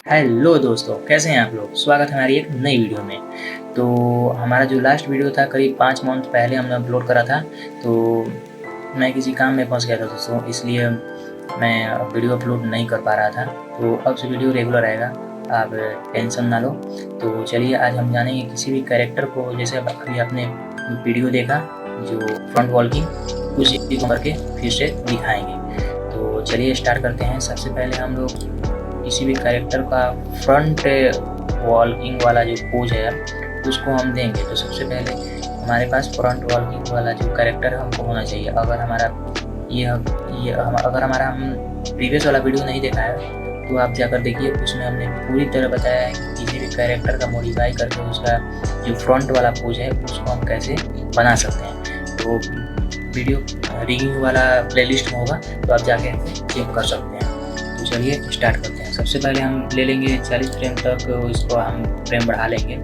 Hello दोस्तों, कैसे हैं आप लोग। स्वागत है हमारी एक नई वीडियो में। तो हमारा जो लास्ट वीडियो था करीब 5 मंथ पहले हमने अपलोड करा था। तो मैं किसी काम में फंस गया था दोस्तों, इसलिए मैं वीडियो अपलोड नहीं कर पा रहा था। तो अब से वीडियो रेगुलर आएगा, आप टेंशन ना लो। तो चलिए आज हम जानेंगे किसी भी कैरेक्टर को, जैसे अभी आपने वीडियो देखा जो फ्रंट वॉल्किंग, उसी को करके फिर से दिखाएंगे। तो चलिए स्टार्ट करते हैं। सबसे पहले हम लोग किसी भी कैरेक्टर का फ्रंट वॉल्किंग वाला जो पोज है उसको हम देंगे। तो सबसे पहले हमारे पास फ्रंट वॉल्किंग वाला जो कैरेक्टर है हमको होना चाहिए। अगर हमारा हम प्रीवियस वाला वीडियो नहीं देखा है तो आप जाकर देखिए, उसमें हमने पूरी तरह बताया है कि किसी भी कैरेक्टर का मॉडिफाई करके उसका जो फ्रंट वाला पोज है उसको हम कैसे बना सकते हैं। तो वीडियो रिव्यू वाला प्लेलिस्ट में होगा, तो आप जाके चेक कर सकते हैं। तो चलिए स्टार्ट करते हैं। सबसे पहले हम ले लेंगे 40 फ्रेम तक, इसको हम फ्रेम बढ़ा लेंगे।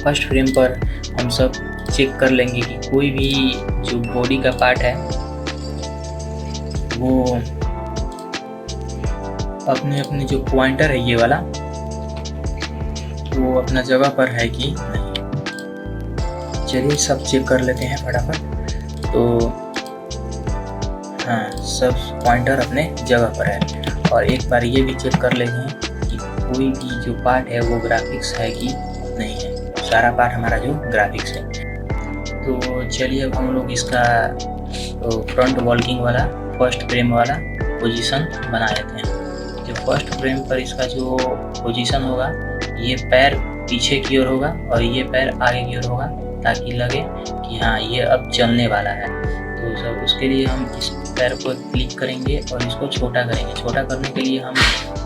फर्स्ट फ्रेम पर हम सब चेक कर लेंगे कि कोई भी जो बॉडी का पार्ट है वो अपने अपने जो पॉइंटर है ये वाला, वो अपना जगह पर है कि नहीं। चलिए सब चेक कर लेते हैं फटाफट। तो हाँ, सब पॉइंटर अपने जगह पर है। और एक बार ये भी चेक कर लेते हैं कि कोई भी जो पार्ट है वो ग्राफिक्स है कि नहीं है। सारा पार्ट हमारा जो ग्राफिक्स है। तो चलिए अब हम लोग इसका फ्रंट वॉल्किंग वाला फर्स्ट फ्रेम वाला पोजीशन बना लेते हैं। जो फर्स्ट फ्रेम पर इसका जो पोजीशन होगा, ये पैर पीछे की ओर होगा और ये पैर आगे की ओर होगा, ताकि लगे कि हाँ ये अब चलने वाला है। तो सब उसके लिए हम इस पैर को क्लिक करेंगे और इसको छोटा करेंगे। छोटा करने के लिए हम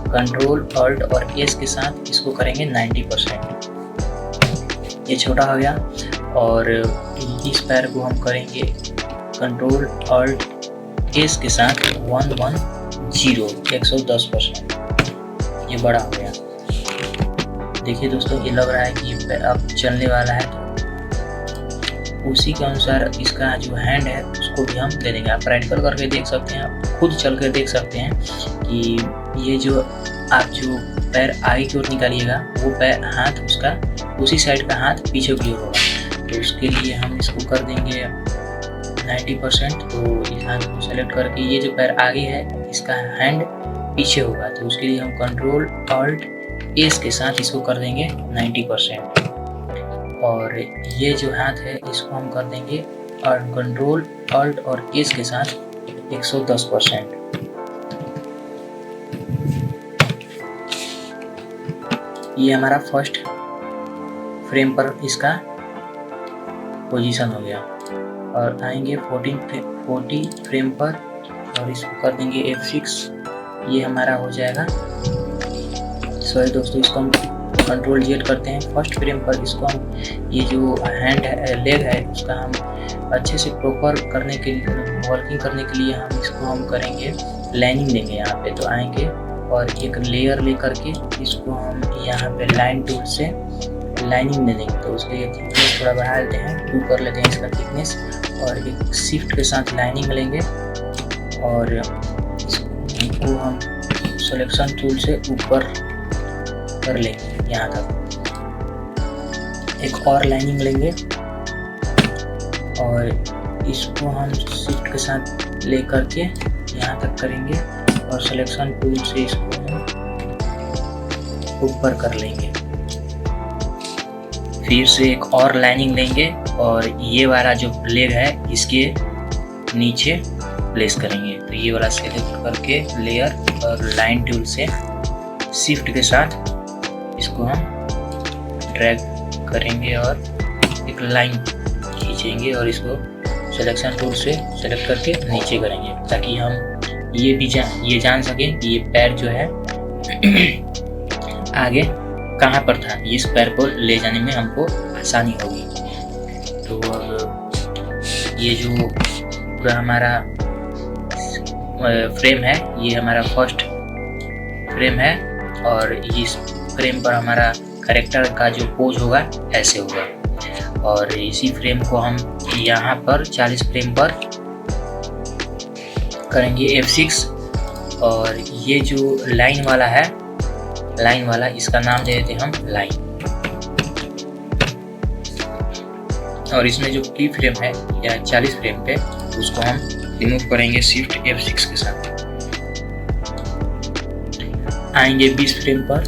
कंट्रोल ऑल्ट और एस के साथ इसको करेंगे 90%। ये छोटा हो गया। और इस पैर को हम करेंगे कंट्रोल ऑल्ट एस के साथ 110% ये बड़ा हो गया। देखिए दोस्तों, ये लग रहा है कि अब चलने वाला है। उसी के अनुसार इसका जो हैंड है उसको भी हम दे देंगे। आप प्रैक्टिकल करके देख सकते हैं, आप खुद चल कर देख सकते हैं कि ये जो आप जो पैर आगे की ओर निकालिएगा वो पैर हाथ उसका उसी साइड का हाथ पीछे की ओर होगा। तो उसके लिए हम इसको कर देंगे 90%। तो इस हाथ को सेलेक्ट करके ये जो पैर आगे है इसका हैंड पीछे होगा। तो उसके लिए हम कंट्रोल ऑल्ट एस के साथ इसको कर देंगे 90%। और ये जो हाथ है इसको हम कर देंगे और कंट्रोल ऑल्ट और एस के साथ 110%। ये हमारा फर्स्ट फ्रेम पर इसका पोजीशन हो गया। और आएंगे 40 फ्रेम पर और इसको कर देंगे F6। ये हमारा हो जाएगा। सॉरी दोस्तों, इसको हम कंट्रोल Z करते हैं। फर्स्ट फ्रेम पर इसको हम ये जो हैंड है, लेग है, उसका हम अच्छे से प्रॉपर करने के लिए, वर्किंग करने के लिए हम इसको हम करेंगे लाइनिंग देंगे यहाँ पे। तो आएंगे और एक लेयर ले करके इसको हम यहाँ पे लाइन टूल से लाइनिंग दे देंगे। तो उसके लिए थिकनेस थोड़ा बढ़ा लेते हैं, 2 कर लेते हैं इसका थिकनेस। और एक शिफ्ट के साथ लाइनिंग लेंगे और इसको हम सिलेक्शन टूल से ऊपर कर लेंगे यहाँ तक। एक और लाइनिंग लेंगे और इसको हम शिफ्ट के साथ ले करके यहाँ तक करेंगे और सिलेक्शन टूल से इसको हम ऊपर कर लेंगे। फिर से एक और लाइनिंग लेंगे और ये वाला जो लेग है इसके नीचे प्लेस करेंगे। तो ये वाला सेलेक्ट करके लेयर और लाइन टूल से शिफ्ट के साथ इसको हम ड्रैग करेंगे और एक लाइन खींचेंगे और इसको सिलेक्शन टूल से सेलेक्ट करके नीचे करेंगे, ताकि हम ये भी जान सकें कि ये पैर जो है आगे कहाँ पर था। इस पैर को ले जाने में हमको आसानी होगी। तो अब ये जो पूरा हमारा फ्रेम है, ये हमारा फर्स्ट फ्रेम है और इस फ्रेम पर हमारा कैरेक्टर का जो पोज होगा ऐसे होगा। और इसी फ्रेम को हम यहाँ पर 40 फ्रेम पर करेंगे F6। और ये जो लाइन वाला है लाइन वाला, इसका नाम दे देते हम लाइन। और इसमें जो की फ्रेम है या 40 फ्रेम पे, उसको हम रिमूव करेंगे शिफ्ट F6 के साथ। आएंगे 20 फ्रेम पर।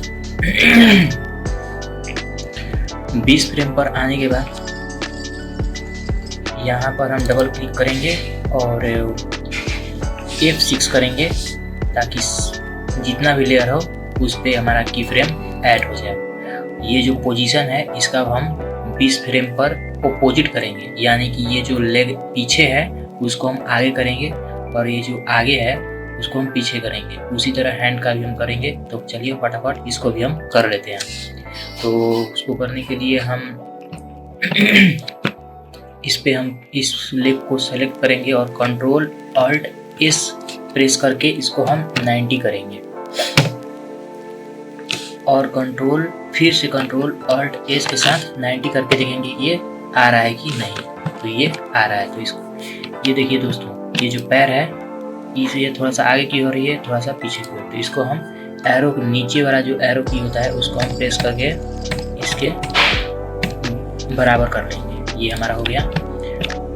20 फ्रेम पर आने के बाद यहाँ पर हम डबल क्लिक करेंगे और F6 करेंगे ताकि जितना भी लेयर हो उस पे हमारा की फ्रेम ऐड हो जाए। ये जो पोजीशन है इसका हम 20 फ्रेम पर अपोजिट करेंगे, यानी कि ये जो लेग पीछे है उसको हम आगे करेंगे और ये जो आगे है उसको हम पीछे करेंगे। उसी तरह हैंड का भी हम करेंगे। तो चलिए फटाफट इसको भी हम कर लेते हैं। तो उसको करने के लिए हम इस लेग को सेलेक्ट करेंगे और Ctrl+Alt+S प्रेस करके इसको हम 90 करेंगे और फिर से Ctrl+Alt+S के साथ 90 करके देखेंगे ये आ रहा है कि नहीं। तो ये आ रहा है। तो इसको ये देखिए दोस्तों, ये जो पैर है इसे ये थोड़ा सा आगे की ओर, ये थोड़ा सा पीछे की ओर। तो इसको हम एरो नीचे वाला जो एरो की होता है उसको हम प्रेस करके इसके बराबर कर लेंगे। ये हमारा हो गया।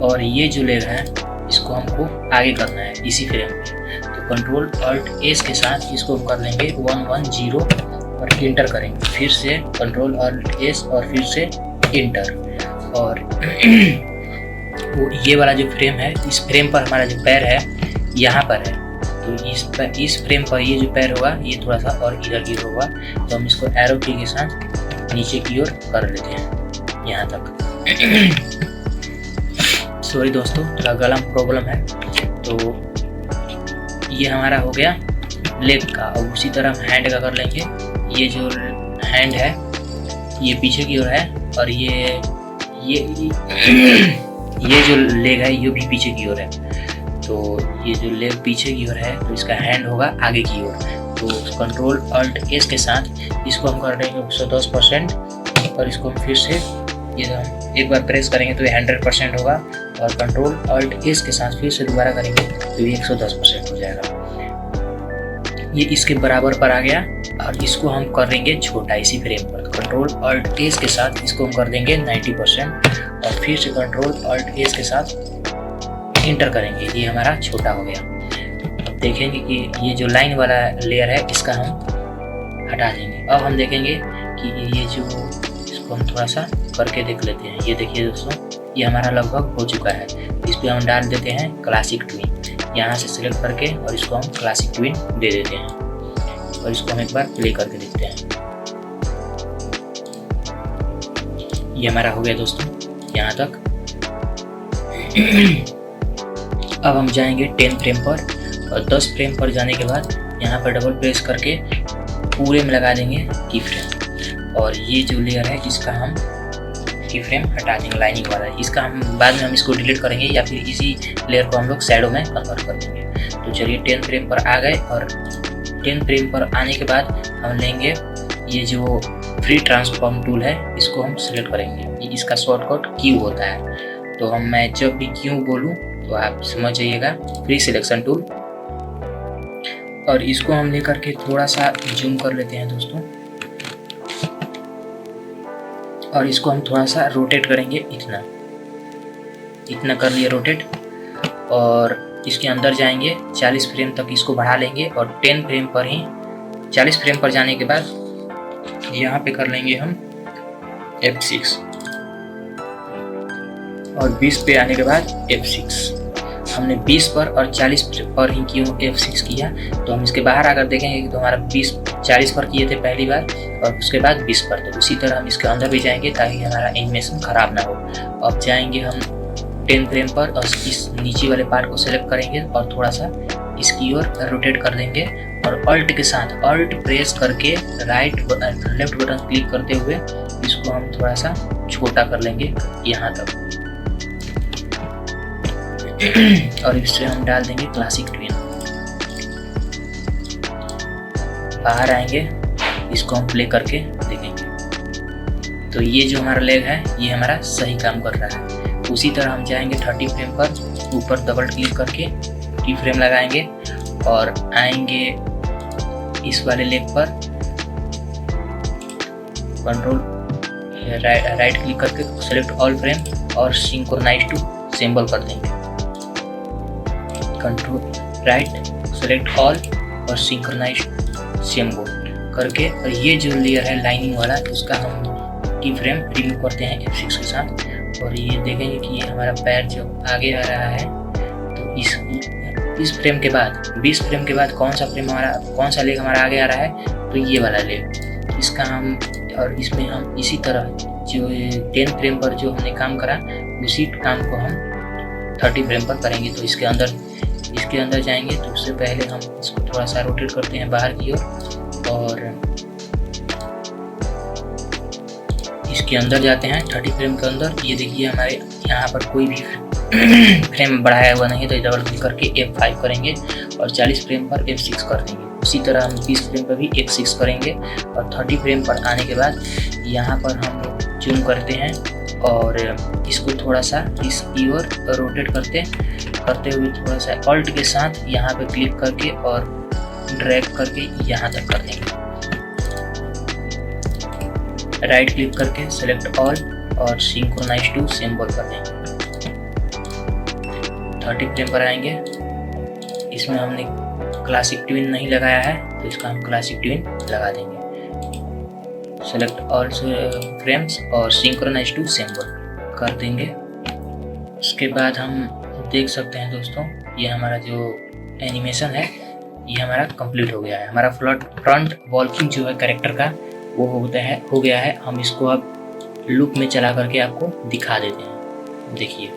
और ये जो लेग है इसको हमको आगे करना है इसी फ्रेम पे। तो Ctrl+Alt+S के साथ इसको हम कर लेंगे 110 और इंटर करेंगे। फिर से Ctrl+Alt+S और फिर से इंटर। और वो ये वाला जो फ्रेम है, इस फ्रेम पर हमारा जो पैर है यहाँ पर है। तो इस फ्रेम पर ये जो पैर होगा ये थोड़ा सा और इधर की होगा। तो हम इसको एरो की के साथ नीचे की ओर कर लेते हैं यहाँ तक। सॉरी दोस्तों, थोड़ा गला प्रॉब्लम है। तो ये हमारा हो गया लेग का। और उसी तरह हम हैंड का कर लेंगे। ये जो हैंड है ये पीछे की ओर है और ये जो लेग है ये भी पीछे की ओर है। तो ये जो लेग पीछे की ओर है तो इसका हैंड होगा आगे की ओर। तो Ctrl+Alt+S के साथ इसको हम कर देंगे 110% और इसको हम फिर से ये हम एक बार प्रेस करेंगे तो ये 100% होगा। और Ctrl+Alt+S के साथ फिर से दोबारा करेंगे तो ये 110% हो जाएगा। ये इसके बराबर पर आ गया। और इसको हम कर देंगे छोटा इसी फ्रेम पर। Ctrl+Alt+S के साथ इसको हम कर देंगे 90% और फिर से Ctrl+Alt+S के साथ इंटर करेंगे। ये हमारा छोटा हो गया। अब देखेंगे कि ये जो लाइन वाला लेयर है इसका हम हटा देंगे। अब हम देखेंगे कि ये जो इसको हम थोड़ा सा करके देख लेते हैं। ये देखिए दोस्तों, ये हमारा लगभग हो चुका है। इस पर हम डाल देते हैं क्लासिक ट्विन। यहाँ से सिलेक्ट करके और इसको हम क्लासिक ट्विन दे देते हैं और इसको हम एक बार प्ले करके देखते हैं। ये हमारा हो गया दोस्तों यहाँ तक। अब हम जाएंगे 10 फ्रेम पर और 10 फ्रेम पर जाने के बाद यहाँ पर डबल प्रेस करके पूरे में लगा देंगे की फ्रेम। और ये जो लेयर है इसका हम की फ्रेम हटा देंगे, लाइनिंग वाला। इसका हम बाद में हम इसको डिलीट करेंगे या फिर इसी लेयर को हम लोग शैडो में कन्वर्ट कर देंगे। तो चलिए 10 फ्रेम पर आ गए और 10 फ्रेम पर आने के बाद हम लेंगे ये जो फ्री ट्रांसफॉर्म टूल है, इसको हम सिलेक्ट करेंगे। इसका शॉर्टकट क्यू होता है। तो मैं जब भी क्यू बोलूँ तो आप समझ जाइएगा, फ्री सिलेक्शन टूल। और इसको हम लेकर के थोड़ा सा जूम कर लेते हैं दोस्तों और इसको हम थोड़ा सा रोटेट करेंगे। इतना कर लिए रोटेट। और इसके अंदर जाएंगे 40 फ्रेम तक इसको बढ़ा लेंगे और 10 फ्रेम पर ही 40 फ्रेम पर जाने के बाद यहाँ पे कर लेंगे हम F6 और 20 पे आने के बाद F6। हमने 20 पर और 40 पर ही क्यों F6 किया, तो हम इसके बाहर आकर देखेंगे कि तो हमारा 40 पर किए थे पहली बार और उसके बाद 20 पर। तो उसी तरह हम इसके अंदर भी जाएंगे ताकि हमारा एनिमेशन खराब ना हो। अब जाएंगे हम 10 फ्रेम पर और इस नीचे वाले पार्ट को सेलेक्ट करेंगे और थोड़ा सा इसकी ओर रोटेट कर देंगे और अल्ट के साथ अल्ट प्रेस करके लेफ्ट बटन क्लिक करते हुए इसको हम थोड़ा सा छोटा कर लेंगे यहाँ तक। और इससे हम डाल देंगे क्लासिक ट्विन। बाहर आएंगे, इसको हम प्ले करके देखेंगे। तो ये जो हमारा लेग है ये हमारा सही काम कर रहा है। उसी तरह हम जाएंगे 30 फ्रेम पर, ऊपर डबल क्लिक करके की फ्रेम लगाएंगे और आएंगे इस वाले लेग पर कंट्रोल राइट क्लिक करके सेलेक्ट ऑल फ्रेम और सिंक्रोनाइज टू सिंबल कर देंगे। कंट्रोल राइट सेलेक्ट ऑल और सिंक्रोनाइज सिंबल करके, और ये जो लेयर है लाइनिंग वाला उसका हम की फ्रेम रिमूव करते हैं F6 के साथ। और ये देखेंगे कि ये हमारा पैर जो आगे आ रहा है, तो इस फ्रेम के बाद 20 फ्रेम के बाद कौन सा लेग हमारा आगे आ रहा है, तो ये वाला लेग इसका हम, और इसमें हम इसी तरह जो 10 फ्रेम पर जो हमने काम करा उसी काम को हम 30 फ्रेम पर करेंगे। तो इसके अंदर जाएंगे, तो उससे पहले हम इसको थोड़ा सा रोटेट करते हैं बाहर की ओर, और इसके अंदर जाते हैं 30 फ्रेम के अंदर। ये देखिए हमारे यहाँ पर कोई भी फ्रेम बढ़ाया हुआ नहीं, तो डबल क्लिक करके F5 करेंगे और 40 फ्रेम पर F6 कर देंगे। उसी तरह हम 20 फ्रेम पर भी F6 करेंगे, और 30 फ्रेम पर आने के बाद यहाँ पर हम जूम करते हैं और इसको थोड़ा सा इस की ओर रोटेट करते हुए थोड़ा सा ऑल्ट के साथ यहाँ पे क्लिक करके और ड्रैग करके यहाँ तक कर देंगे। राइट क्लिक करके सेलेक्ट ऑल और सिंक्रोनाइज टू सिंबल कर देंगे। 30 फ्रेम पर आएंगे, इसमें हमने क्लासिक ट्यून नहीं लगाया है, तो इसका हम क्लासिक ट्यून लगा देंगे। सेलेक्ट ऑल फ्रेम्स और सिंक्रोनाइज टू सिंबल कर देंगे। उसके बाद हम देख सकते हैं दोस्तों, ये हमारा जो एनिमेशन है ये हमारा कंप्लीट हो गया है। हमारा फ्रंट वॉल्किंग जो है कैरेक्टर का वो हो गया है। हम इसको अब लूप में चला करके आपको दिखा देते हैं। देखिए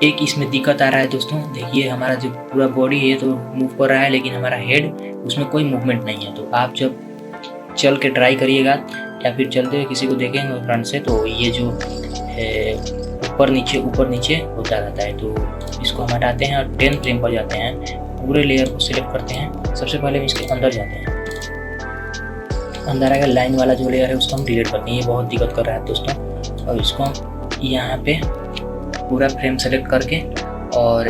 एक इसमें दिक्कत आ रहा है दोस्तों, देखिए हमारा जो पूरा बॉडी है तो मूव कर रहा है, लेकिन हमारा हेड उसमें कोई मूवमेंट नहीं है। तो आप जब चल के ट्राई करिएगा या फिर चलते हुए किसी को देखेंगे फ्रंट से, तो ये जो ऊपर नीचे होता रहता है। तो इसको हम हटाते हैं और 10 फ्रेम पर जाते हैं, पूरे लेयर को सिलेक्ट करते हैं। सबसे पहले हम इसके अंदर जाते हैं, अंदर आकर लाइन वाला जो लेयर है उसको हम डिलीट करते हैं, ये बहुत दिक्कत कर रहा है दोस्तों। और इसको हम यहाँ पे पूरा फ्रेम सेलेक्ट करके, और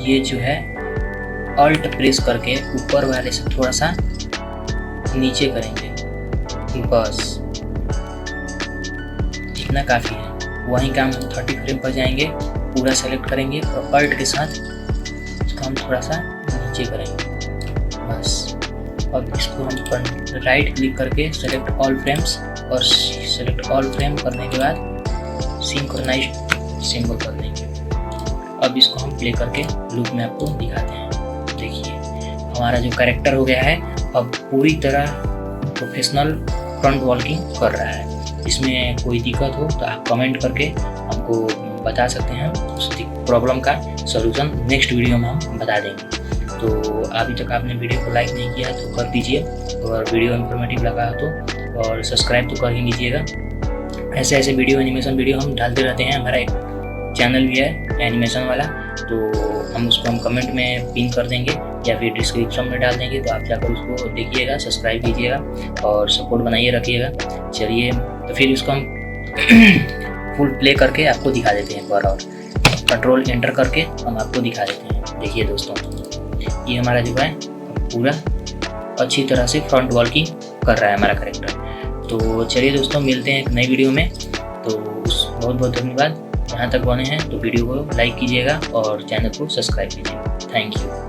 ये जो है ऑल्ट प्रेस करके ऊपर वाले से थोड़ा सा नीचे करेंगे, बस इतना काफ़ी है। वहीं काम हम 30 फ्रेम पर जाएंगे, पूरा सेलेक्ट करेंगे और ऑल्ट के साथ इसको हम थोड़ा सा नीचे करेंगे, बस। अब इसको हम राइट क्लिक करके सेलेक्ट ऑल फ्रेम्स और सेलेक्ट ऑल फ्रेम करने के बाद सिंक्रोनाइज सिंबल कर देंगे। अब इसको हम प्ले करके लूप में आपको दिखाते हैं। देखिए हमारा जो कैरेक्टर हो गया है अब पूरी तरह प्रोफेशनल फ्रंट वॉल्किंग कर रहा है। इसमें कोई दिक्कत हो तो आप कमेंट करके हमको बता सकते हैं, उस प्रॉब्लम का सलूशन नेक्स्ट वीडियो में हम बता देंगे। तो अभी तक आपने वीडियो को लाइक नहीं किया तो कर दीजिए, और वीडियो इन्फॉर्मेटिव लगा तो और सब्सक्राइब तो कर ही लीजिएगा। ऐसे वीडियो एनिमेशन वीडियो हम डालते रहते हैं। हमारा एक चैनल भी है एनिमेशन वाला, तो हम उसको हम कमेंट में पिन कर देंगे या फिर डिस्क्रिप्शन में डाल देंगे, तो आप जाकर उसको देखिएगा, सब्सक्राइब कीजिएगा और सपोर्ट बनाइए रखिएगा। चलिए तो फिर उसको हम फुल प्ले करके आपको दिखा देते हैं एक बार, और कंट्रोल एंटर करके हम आपको दिखा देते हैं। देखिए दोस्तों ये हमारा जो है पूरा अच्छी तरह से फ्रंट वॉल्किंग कर रहा है हमारा कैरेक्टर। तो चलिए दोस्तों मिलते हैं एक नई वीडियो में। तो बहुत बहुत धन्यवाद। यहाँ तक बने हैं तो वीडियो को लाइक कीजिएगा और चैनल को सब्सक्राइब कीजिएगा। Thank you.